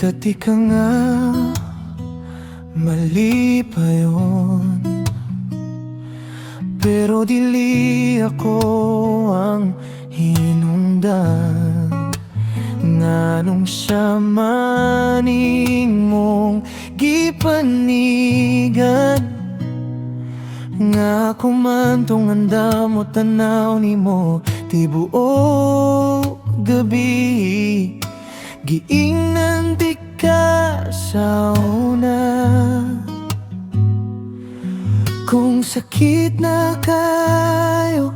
Dati ka nga, mali pa yun. Pero dili ako ang hinungdan. Nganong siya maning mong gipanigan. Nga kumantong anda mo tanaw ni mo tibuok gabi. Giingnan di ka sa una. Kung sakit na kayo,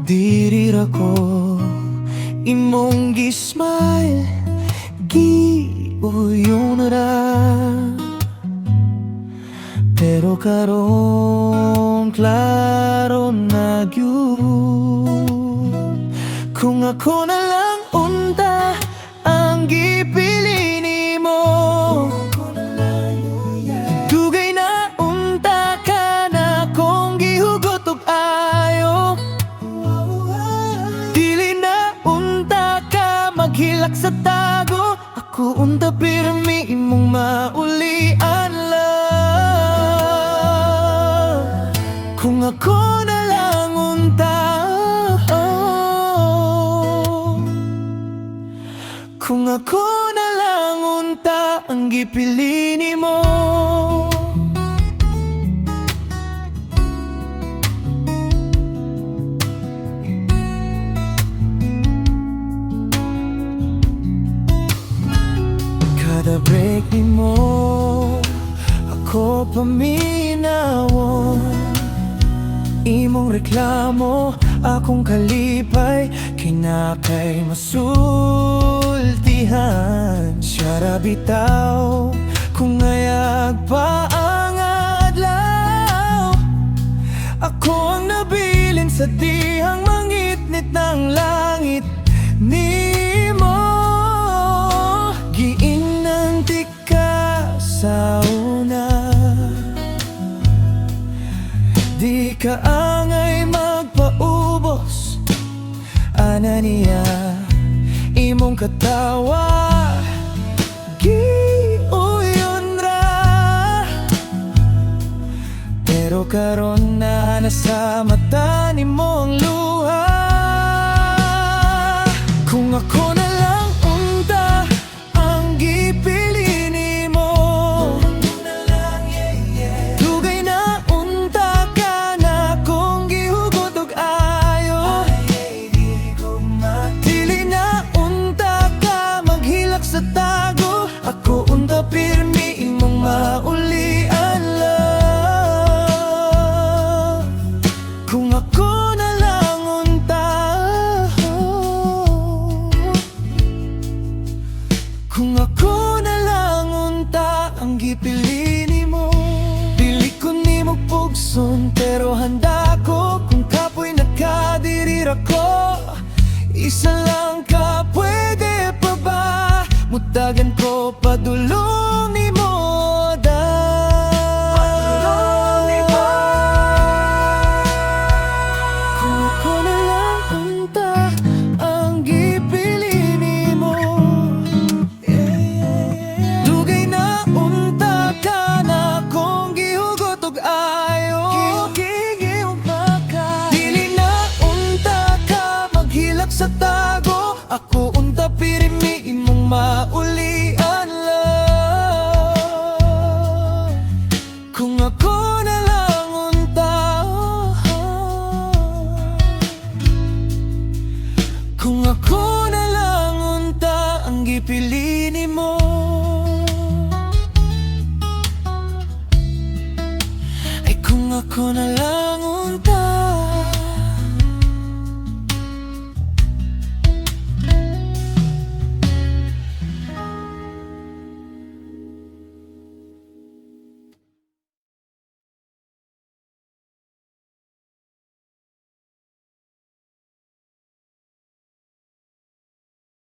diri ra ko imong gismile, giuyon ra. Pero karon klaro na gyud. Kung ako na lang unta ang gipili nimo, dugay na unta ka na kung gihugot og ayo. Dili na unta ka maghilak sa tago. Ako unta pirmi imong maulian lang. Kung ako na lang unta, kung ako na lang unta ang gipili nimo. Kada break nimo ako paminawon. Imong reklamo akong kalipay, kinakay masultihan. Siya ra bitaw kung ngayag pa ang adlaw. Ako ang nabilin sa dihang mangitnit ng langit nimo. Giingnan di ka sa una. Di ka angay magpaubos, ana niya imong katawa, giuyon ra. Pero karon na nasa mata nimo ang luha. Kung ako na lang unta ang gipili nimo, dugay na unta ka na kung gihugot og ayo. Dili na unta ka maghilak sa tago. Ako unta pirmi imong maulian lang. Kung ako na lang unta, kung ako na lang unta ang gipili nimo. Dili ko nimo pugson pero handa ko. Kung kapoy nakadiri ra ko, isa lang ka pwede pa ba? Mutagan ko padulong nimo kung ako na lang unta ang gipili nimo. Dugay na unta ka na kung gihugot og ayo. Dili na unta ka maghilak sa tago. Ako unta pirmi imong maulian lang. Kung ako na lang unta, kung ako na lang unta ang gipili nimo. Ay kung ako na lang